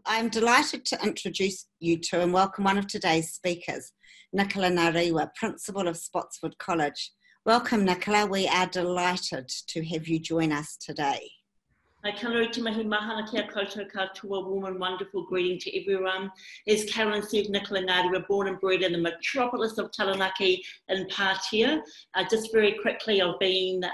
I'm delighted to introduce you to and welcome one of today's speakers, Nicola Ngarewa, Principal of Spotswood College. Welcome, Nicola. We are delighted to have you join us today. Ai kanuri te mahi mahana kia koutou katoa, warm and wonderful greeting to everyone. As Carolyn said, Nicola Ngarewa, born and bred in the metropolis of Taranaki in Pātea. Just very quickly, I've been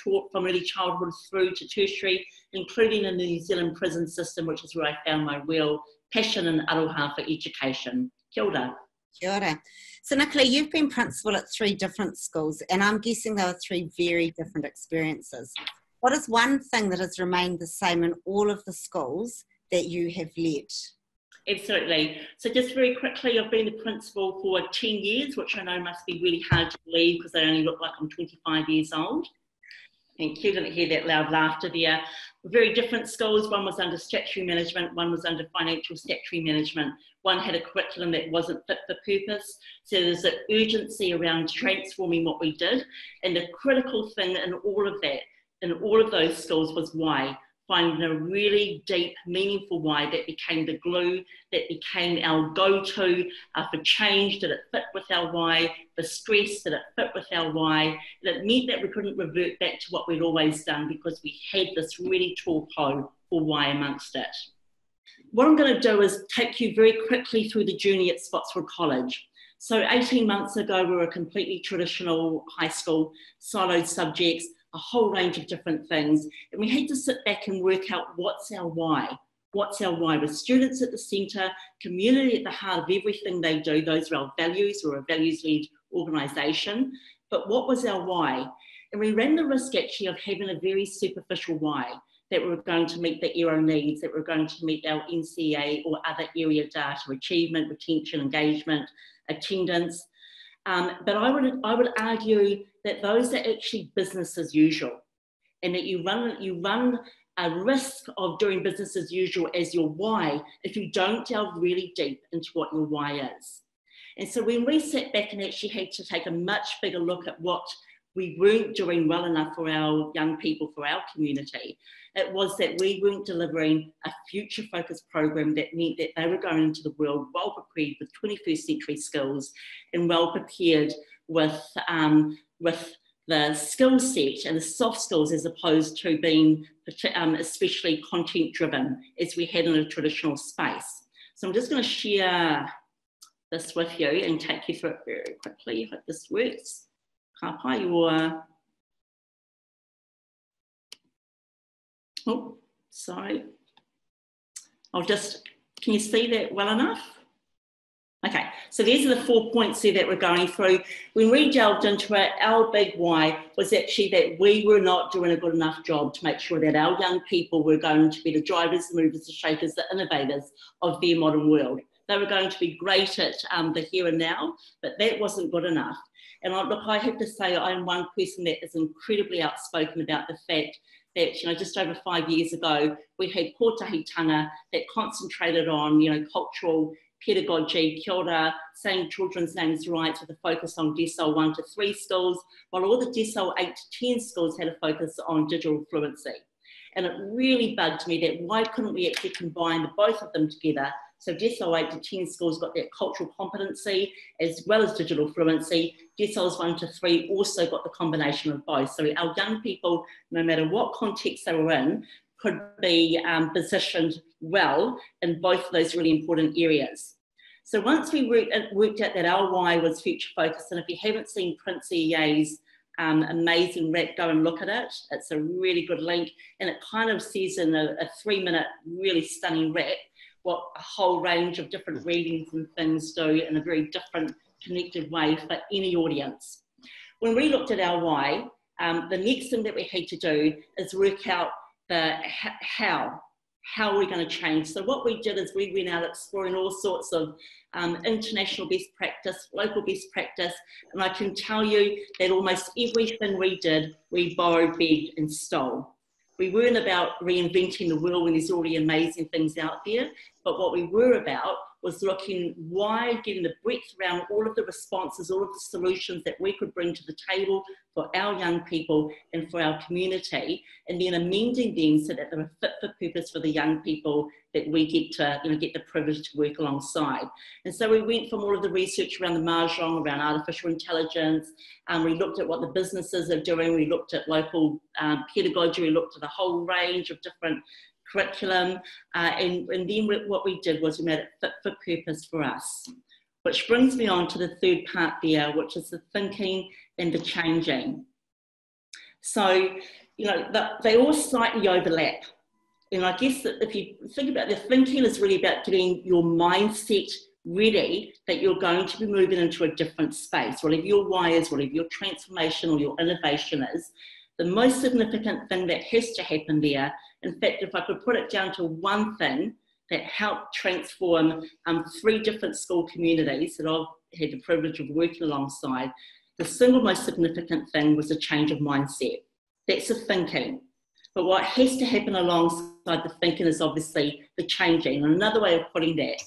taught from early childhood through to tertiary, including in the New Zealand prison system, which is where I found my real passion and aroha for education. Kia ora. Kia ora. So Nicola, you've been principal at 3 different schools, and I'm guessing they were 3 very different experiences. What is one thing that has remained the same in all of the schools that you have led? Absolutely. So just very quickly, I've been the principal for 10 years, which I know must be really hard to believe because I only look like I'm 25 years old. Thank you. Didn't hear that loud laughter there. Very different schools. One was under statutory management, one was under financial statutory management. One had a curriculum that wasn't fit for purpose. So there's an urgency around transforming what we did. And the critical thing in all of that, in all of those schools, was why. Finding a really deep, meaningful why that became the glue, that became our go-to for change. Did it fit with our why? The stress, did it fit with our why? And it meant that we couldn't revert back to what we'd always done because we had this really tall pole for why amongst it. What I'm going to do is take you very quickly through the journey at Spotswood College. So 18 months ago, we were a completely traditional high school, siloed subjects, a whole range of different things. And we had to sit back and work out what's our why. What's our why? With students at the centre, community at the heart of everything they do. Those are our values. We're a values-led organisation. But what was our why? And we ran the risk actually of having a very superficial why, that we were going to meet the ERO needs, that we were going to meet our NCA or other area data, achievement, retention, engagement, attendance. But I would argue that those are actually business as usual, and that you run a risk of doing business as usual as your why if you don't delve really deep into what your why is. And so when we sat back and actually had to take a much bigger look at what we weren't doing well enough for our young people, for our community, it was that we weren't delivering a future-focused program that meant that they were going into the world well prepared with 21st century skills and well prepared with the skill set and the soft skills as opposed to being especially content-driven as we had in a traditional space. So I'm just going to share this with you and take you through it very quickly. I hope this works. Ka pai your... Oh, sorry. Can you see that well enough? Okay, so these are the 4 points there that we're going through. When we delved into it, our big why was actually that we were not doing a good enough job to make sure that our young people were going to be the drivers, the movers, the shakers, the innovators of their modern world. They were going to be great at the here and now, but that wasn't good enough. And look, I have to say I'm one person that is incredibly outspoken about the fact that, just over 5 years ago, we had kōtahitanga that concentrated on, cultural pedagogy, kia ora, saying children's names right with a focus on decile 1 to 3 skills, while all the decile 8 to 10 skills had a focus on digital fluency. And it really bugged me that why couldn't we actually combine both of them together? So decile 8 to 10 schools got that cultural competency as well as digital fluency. Deciles 1 to 3 also got the combination of both. So our young people, no matter what context they were in, could be positioned well in both of those really important areas. So once we worked out that our why was future focused, and if you haven't seen Prince EA's amazing rap, go and look at it. It's a really good link, and it kind of says in a 3-minute really stunning rap what a whole range of different readings and things do in a very different connected way for any audience. When we looked at our why, the next thing that we had to do is work out the how are we going to change. So what we did is we went out exploring all sorts of international best practice, local best practice, and I can tell you that almost everything we did, we borrowed, begged and stole. We weren't about reinventing the wheel when there's already amazing things out there, but what we were about was looking wide, getting the breadth around all of the responses, all of the solutions that we could bring to the table for our young people and for our community, and then amending them so that they were fit for purpose for the young people that we get to, get the privilege to work alongside. And so we went from all of the research around the mahjong, around artificial intelligence, we looked at what the businesses are doing, we looked at local pedagogy, we looked at a whole range of different curriculum, and then what we did was we made it fit for purpose for us. Which brings me on to the third part there, which is the thinking and the changing. So, they all slightly overlap. And I guess that if you think about the thinking is really about getting your mindset ready that you're going to be moving into a different space, whatever your why is, whatever your transformation or your innovation is. The most significant thing that has to happen there, in fact, if I could put it down to one thing that helped transform 3 different school communities that I've had the privilege of working alongside, the single most significant thing was a change of mindset. That's the thinking. But what has to happen alongside the thinking is obviously the changing. And another way of putting that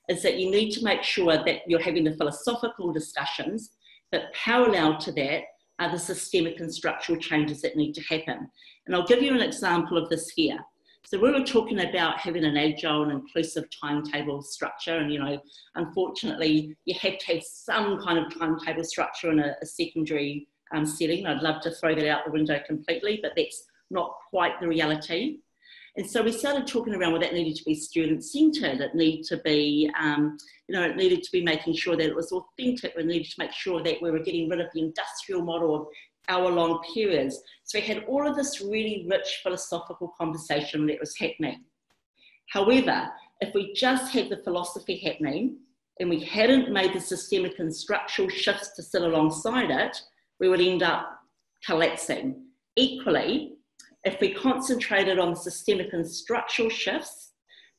is that you need to make sure that you're having the philosophical discussions, but parallel to that are the systemic and structural changes that need to happen. And I'll give you an example of this here. So we were talking about having an agile and inclusive timetable structure, and unfortunately you have to have some kind of timetable structure in a secondary setting. I'd love to throw that out the window completely, but that's not quite the reality. And so we started talking around, well, that needed to be student-centred, it needed to be, it needed to be making sure that it was authentic, we needed to make sure that we were getting rid of the industrial model of hour-long periods. So we had all of this really rich philosophical conversation that was happening. However, if we just had the philosophy happening and we hadn't made the systemic and structural shifts to sit alongside it, we would end up collapsing. Equally, if we concentrated on systemic and structural shifts,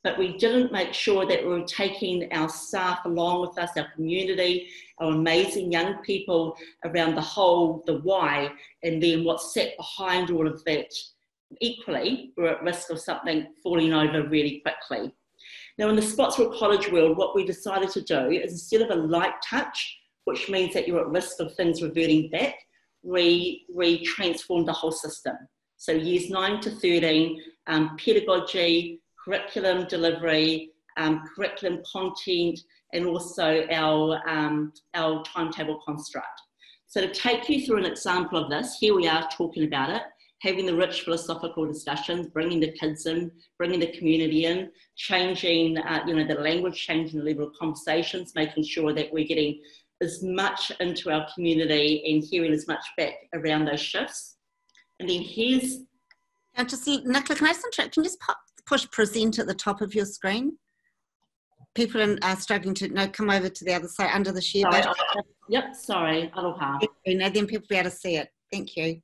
but we didn't make sure that we were taking our staff along with us, our community, our amazing young people around the why, and then what sat behind all of that, equally, we're at risk of something falling over really quickly. Now, in the Spotswood College world, what we decided to do is, instead of a light touch, which means that you're at risk of things reverting back, we transformed the whole system. So years 9 to 13, pedagogy, curriculum delivery, curriculum content, and also our timetable construct. So to take you through an example of this, here we are talking about it, having the rich philosophical discussions, bringing the kids in, bringing the community in, changing the language, changing the level of conversations, making sure that we're getting as much into our community and hearing as much back around those shifts. And then here's... Nicola, can I just interrupt? Can you just push present at the top of your screen? People are struggling to come over to the other side, under the share button. Yep, sorry, aloha. Then people will be able to see it. Thank you.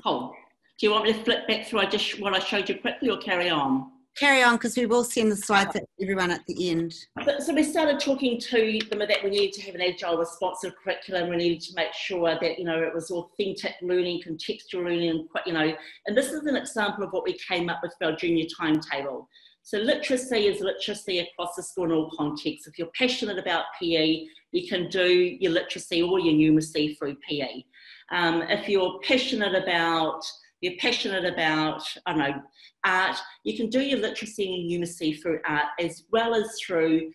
Cool. Do you want me to flip back through what I showed you quickly, or carry on? Carry on, because we will send the slides to everyone at the end. So we started talking to them that we needed to have an agile, responsive curriculum. We needed to make sure that it was authentic learning, contextual learning, and this is an example of what we came up with for our junior timetable. So literacy is literacy across the school in all contexts. If you're passionate about PE, you can do your literacy or your numeracy through PE. If you're passionate about I don't know, art, you can do your literacy and numeracy through art, as well as through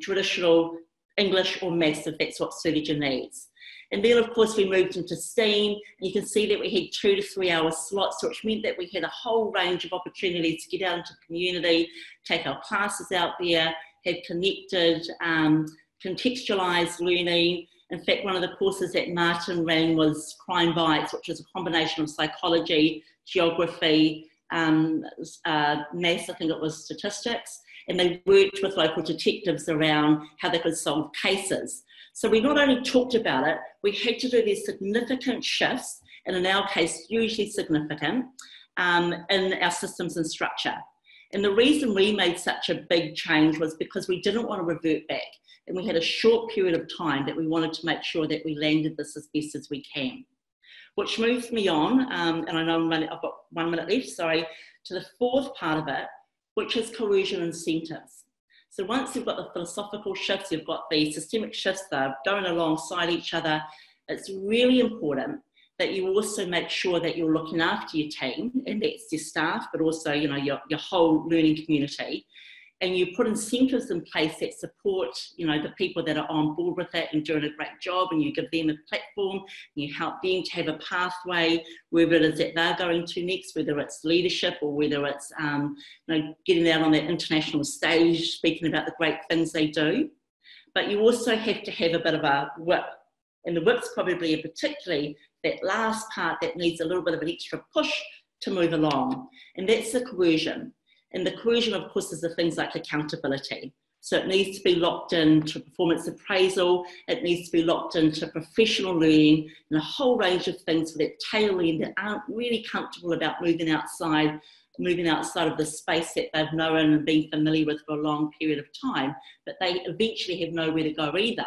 traditional English or maths, if that's what suited your needs. And then, of course, we moved into STEAM. You can see that we had 2 to 3 hour slots, which meant that we had a whole range of opportunities to get out into the community, take our classes out there, have connected, contextualised learning. In fact, one of the courses that Martin ran was Crime Bites, which is a combination of psychology, geography, maths, I think it was statistics, and they worked with local detectives around how they could solve cases. So we not only talked about it, we had to do these significant shifts, and in our case, hugely significant, in our systems and structure. And the reason we made such a big change was because we didn't want to revert back. And we had a short period of time that we wanted to make sure that we landed this as best as we can. Which moves me on, and I know I've got 1 minute left, sorry, to the fourth part of it, which is coercion incentives. So once you've got the philosophical shifts, you've got the systemic shifts that are going alongside each other, it's really important that you also make sure that you're looking after your team, and that's your staff, but also, you know, your whole learning community. And you put incentives in place that support, you know, the people that are on board with it and doing a great job, and you give them a platform, and you help them to have a pathway, wherever it is that they're going to next, whether it's leadership or whether it's, you know, getting out on that international stage, speaking about the great things they do. But you also have to have a bit of a whip. And the whip's probably particularly that last part that needs a little bit of an extra push to move along. And that's the coercion. And the coercion, of course, is the things like accountability. So it needs to be locked into performance appraisal, it needs to be locked into professional learning, and a whole range of things for that tail end that aren't really comfortable about moving outside of the space that they've known and been familiar with for a long period of time, but they eventually have nowhere to go either,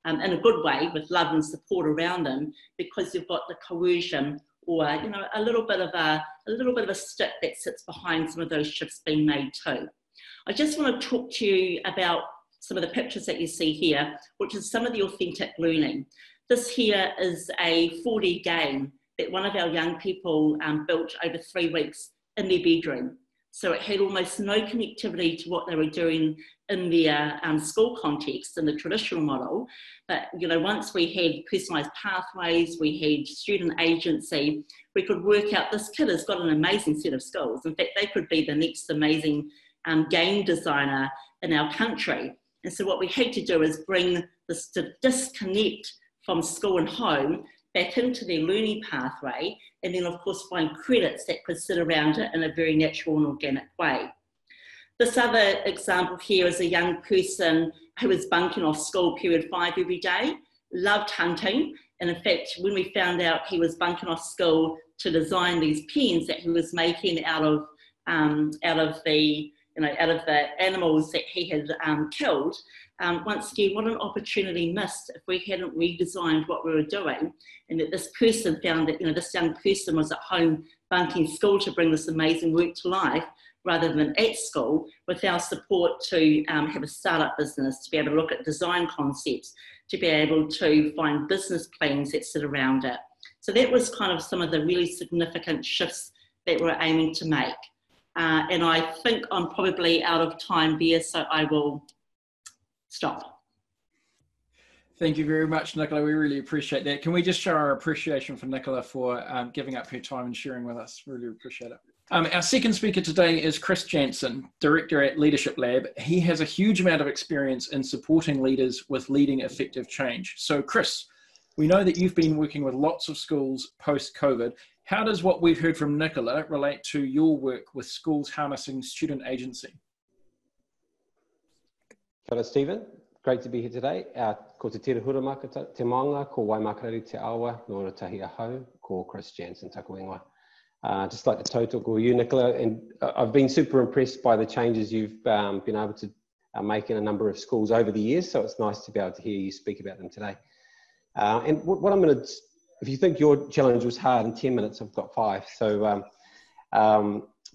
in a good way, with love and support around them, because you've got the coercion, or, you know, a little bit of a stick that sits behind some of those shifts being made too. I just want to talk to you about some of the pictures that you see here, which is some of the authentic learning. This here is a 4D game that one of our young people built over 3 weeks in their bedroom. So it had almost no connectivity to what they were doing in their school context in the traditional model. But, you know, once we had personalised pathways, we had student agency, we could work out this kid has got an amazing set of skills. In fact, they could be the next amazing game designer in our country. And so what we had to do is bring this disconnect from school and home back into their learning pathway, and then of course find credits that could sit around it in a very natural and organic way. This other example here is a young person who was bunking off school period 5 every day, loved hunting, and in fact when we found out he was bunking off school to design these pens that he was making out of the animals that he had killed, once again, what an opportunity missed if we hadn't redesigned what we were doing, and that this person found that, you know, this young person was at home bunking school to bring this amazing work to life, rather than at school, with our support to have a startup business, to be able to look at design concepts, to be able to find business plans that sit around it. So that was kind of some of the really significant shifts that we're aiming to make. And I think I'm probably out of time there, so I will stop. Thank you very much, Nicola. We really appreciate that. Can we just show our appreciation for Nicola for giving up her time and sharing with us? Really appreciate it. Our second speaker today is Chris Jansen, Director at Leadership Lab. He has a huge amount of experience in supporting leaders with leading effective change. So Chris, we know that you've been working with lots of schools post-COVID. How does what we've heard from Nicola relate to your work with schools harnessing student agency? Hello, Stephen. Great to be here today. Ko te tira huramaka te maunga, ko waimakariri te awa, nō ratahi ahau, ko Chris Jansen, taku ingoa. Just like the total you, Nicola, and I've been super impressed by the changes you've been able to make in a number of schools over the years, so it's nice to be able to hear you speak about them today. And what I'm going to, if you think your challenge was hard, in 10 minutes I've got 5. So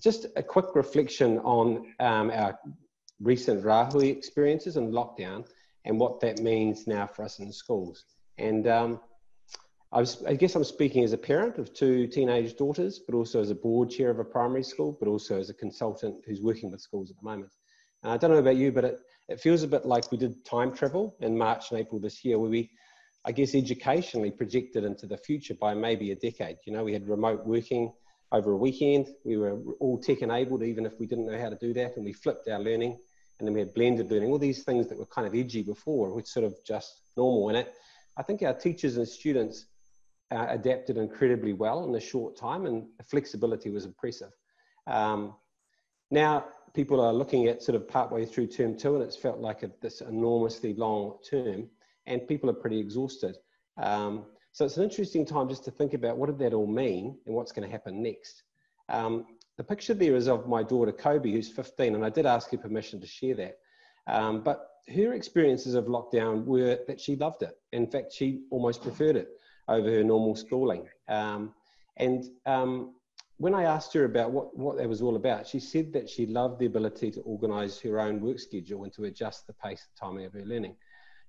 just a quick reflection on our recent Rauru experiences and lockdown and what that means now for us in the schools. And I guess I'm speaking as a parent of 2 teenage daughters, but also as a board chair of a primary school, but also as a consultant who's working with schools at the moment. And I don't know about you, but it feels a bit like we did time travel in March and April this year, where we, I guess, educationally projected into the future by maybe a decade. You know, we had remote working over a weekend. We were all tech enabled, even if we didn't know how to do that. And we flipped our learning. And then we had blended learning, all these things that were kind of edgy before, which sort of just normal in it. I think our teachers and students adapted incredibly well in a short time, and the flexibility was impressive. Now people are looking at sort of partway through term 2, and it's felt like this enormously long term, and people are pretty exhausted. So it's an interesting time just to think about what did that all mean and what's going to happen next. The picture there is of my daughter Kobe, who's 15, and I did ask her permission to share that. But her experiences of lockdown were that she loved it. In fact, she almost preferred it over her normal schooling. when I asked her about what that was all about, she said that she loved the ability to organise her own work schedule and to adjust the pace and timing of her learning.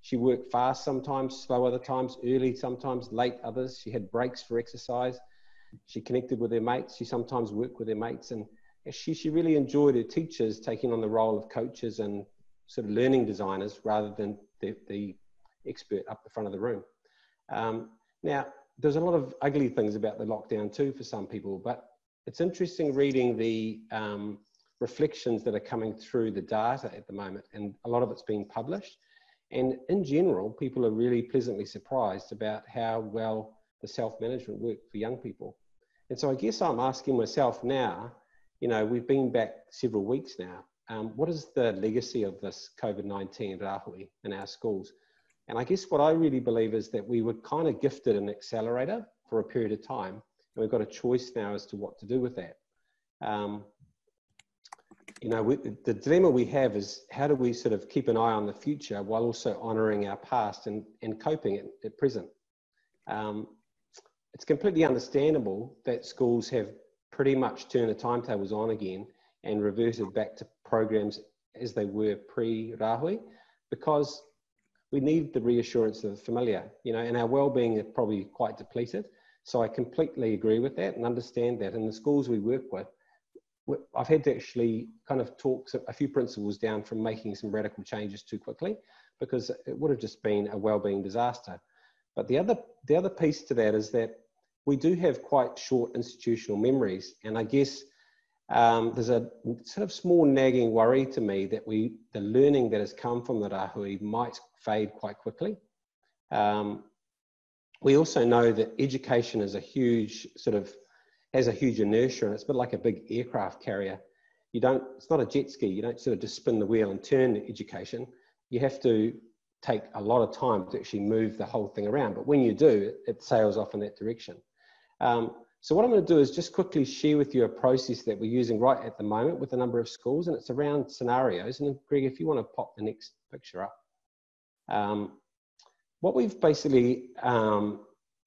She worked fast sometimes, slow other times, early sometimes, late others. She had breaks for exercise. She connected with her mates. She sometimes worked with her mates. And she really enjoyed her teachers taking on the role of coaches and sort of learning designers rather than the expert up the front of the room. Now, there's a lot of ugly things about the lockdown too for some people, but it's interesting reading the reflections that are coming through the data at the moment, and a lot of it's being published. And in general, people are really pleasantly surprised about how well the self-management worked for young people. And so I guess I'm asking myself now, you know, we've been back several weeks now. What is the legacy of this COVID-19 rāhui in our schools? And I guess what I really believe is that we were kind of gifted an accelerator for a period of time, and we've got a choice now as to what to do with that. You know, the dilemma we have is how do we sort of keep an eye on the future while also honouring our past and coping at present. It's completely understandable that schools have pretty much turned the timetables on again and reverted back to programs as they were pre-rāhui, because we need the reassurance of the familiar, you know, and our well-being is probably quite depleted. So I completely agree with that and understand that. In the schools we work with, I've had to actually kind of talk a few principals down from making some radical changes too quickly, because it would have just been a well-being disaster. But the other piece to that is that we do have quite short institutional memories, and I guess there's a sort of small nagging worry to me that the learning that has come from the rāhui might fade quite quickly. We also know that education is has a huge inertia, and it's a bit like a big aircraft carrier. It's not a jet ski. You don't sort of just spin the wheel and turn education. You have to take a lot of time to actually move the whole thing around. But when you do, it sails off in that direction. So what I'm going to do is just quickly share with you a process that we're using right at the moment with a number of schools, and it's around scenarios. And then, Greg, if you want to pop the next picture up. What we've basically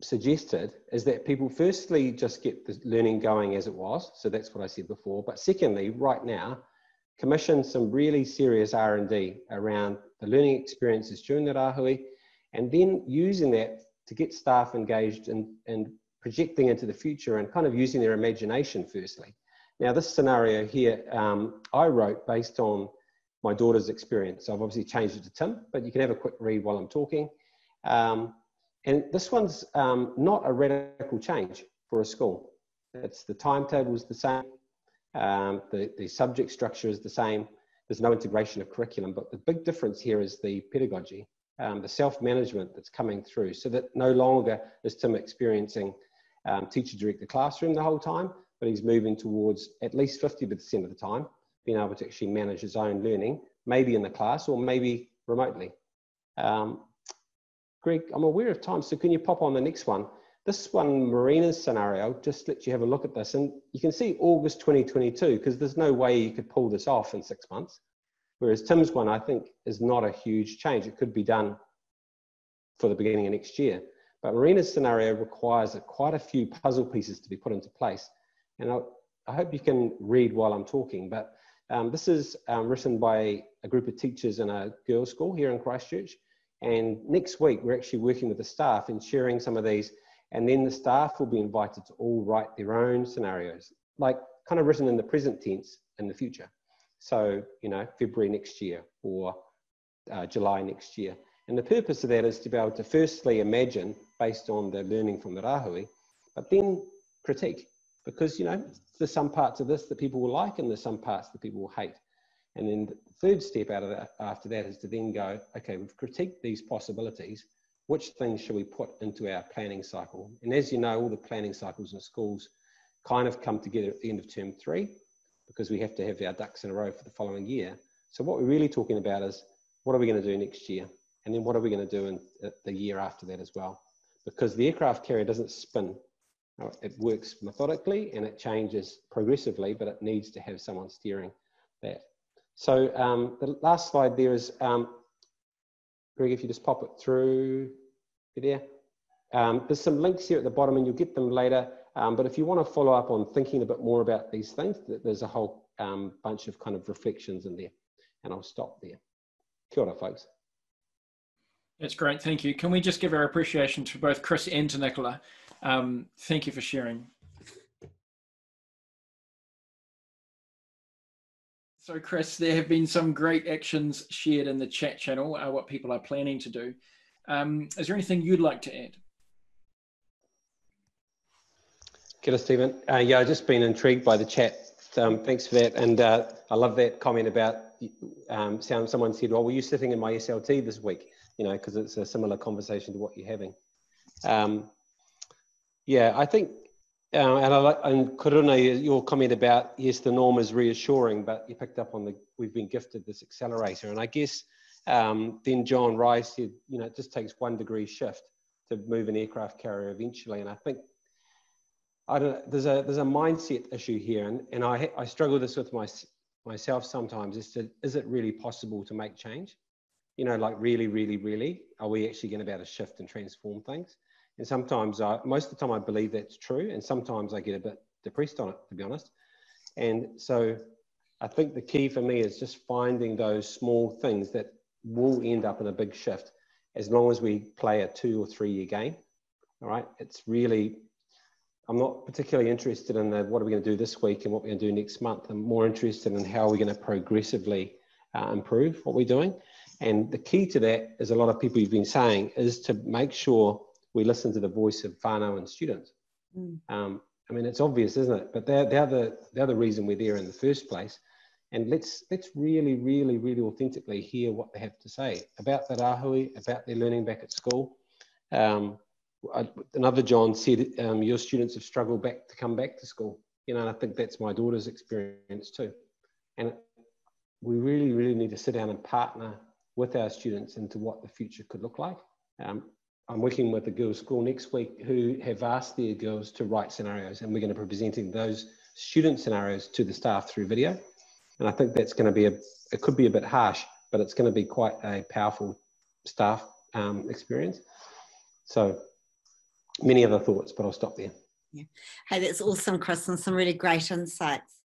suggested is that people firstly just get the learning going as it was. So that's what I said before. But secondly, right now, commission some really serious R&D around the learning experiences during the rāhui, and then using that to get staff engaged and projecting into the future and kind of using their imagination firstly. Now, this scenario here, I wrote based on my daughter's experience. So I've obviously changed it to Tim, but you can have a quick read while I'm talking. And this one's not a radical change for a school. It's the timetable is the same, the subject structure is the same. There's no integration of curriculum, but the big difference here is the pedagogy, the self-management that's coming through, so that no longer is Tim experiencing teacher direct the classroom the whole time, but he's moving towards at least 50% of the time being able to actually manage his own learning, maybe in the class or maybe remotely. Greg, I'm aware of time, so can you pop on the next one? This one, Marina's scenario, just let you have a look at this. And you can see August 2022, because there's no way you could pull this off in 6 months. Whereas Tim's one, I think, is not a huge change. It could be done for the beginning of next year. But Marina's scenario requires quite a few puzzle pieces to be put into place. And I hope you can read while I'm talking, but this is written by a group of teachers in a girls' school here in Christchurch. And next week, we're actually working with the staff and sharing some of these. And then the staff will be invited to all write their own scenarios, like kind of written in the present tense in the future. So, you know, February next year or July next year. And the purpose of that is to be able to firstly imagine based on the learning from the rāhui, but then critique. Because, you know, there's some parts of this that people will like and there's some parts that people will hate. And then the third step out of that, after that, is to then go, okay, we've critiqued these possibilities. Which things should we put into our planning cycle? And as you know, all the planning cycles in schools kind of come together at the end of term 3, because we have to have our ducks in a row for the following year. So what we're really talking about is, what are we going to do next year? And then what are we going to do in the year after that as well? Because the aircraft carrier doesn't spin. It works methodically and it changes progressively, but it needs to have someone steering that. So the last slide there is, Greg, if you just pop it through there. There's some links here at the bottom and you'll get them later But if you want to follow up on thinking a bit more about these things, there's a whole bunch of kind of reflections in there. And I'll stop there. Kia ora, folks. That's great, thank you. Can we just give our appreciation to both Chris and to Nicola? Thank you for sharing. So Chris, there have been some great actions shared in the chat channel, what people are planning to do. Is there anything you'd like to add? Kia ora, Stephen. Yeah, I've just been intrigued by the chat. Thanks for that. And I love that comment about someone said, well, were you sitting in my SLT this week? You know, because it's a similar conversation to what you're having. Yeah, I think, and Karuna, your comment about, yes, the norm is reassuring, but you picked up on we've been gifted this accelerator. And I guess then John Rice said, you know, it just takes 1 degree shift to move an aircraft carrier eventually. And I think, there's a mindset issue here. And I struggle this with myself sometimes, is it really possible to make change? You know, like really, really, really, are we actually going to be able to shift and transform things? And sometimes, most of the time I believe that's true. And sometimes I get a bit depressed on it, to be honest. And so I think the key for me is just finding those small things that will end up in a big shift as long as we play a 2 or 3 year game. All right. It's really, I'm not particularly interested in what are we going to do this week and what we're going to do next month. I'm more interested in how we're going to progressively improve what we're doing. And the key to that, as a lot of people have been saying, is to make sure we listen to the voice of whānau and students. I mean, it's obvious, isn't it? But they're the reason we're there in the first place. And let's really, really, really authentically hear what they have to say about the rāhui, about their learning back at school. Another John said, your students have struggled to come back to school. You know, and I think that's my daughter's experience too. And we really, really need to sit down and partner with our students into what the future could look like. I'm working with a girls' school next week who have asked their girls to write scenarios, and we're going to be presenting those student scenarios to the staff through video. And I think that's going to be it could be a bit harsh, but it's going to be quite a powerful staff experience. So many other thoughts, but I'll stop there. Yeah. Hey, that's awesome, Chris, and some really great insights.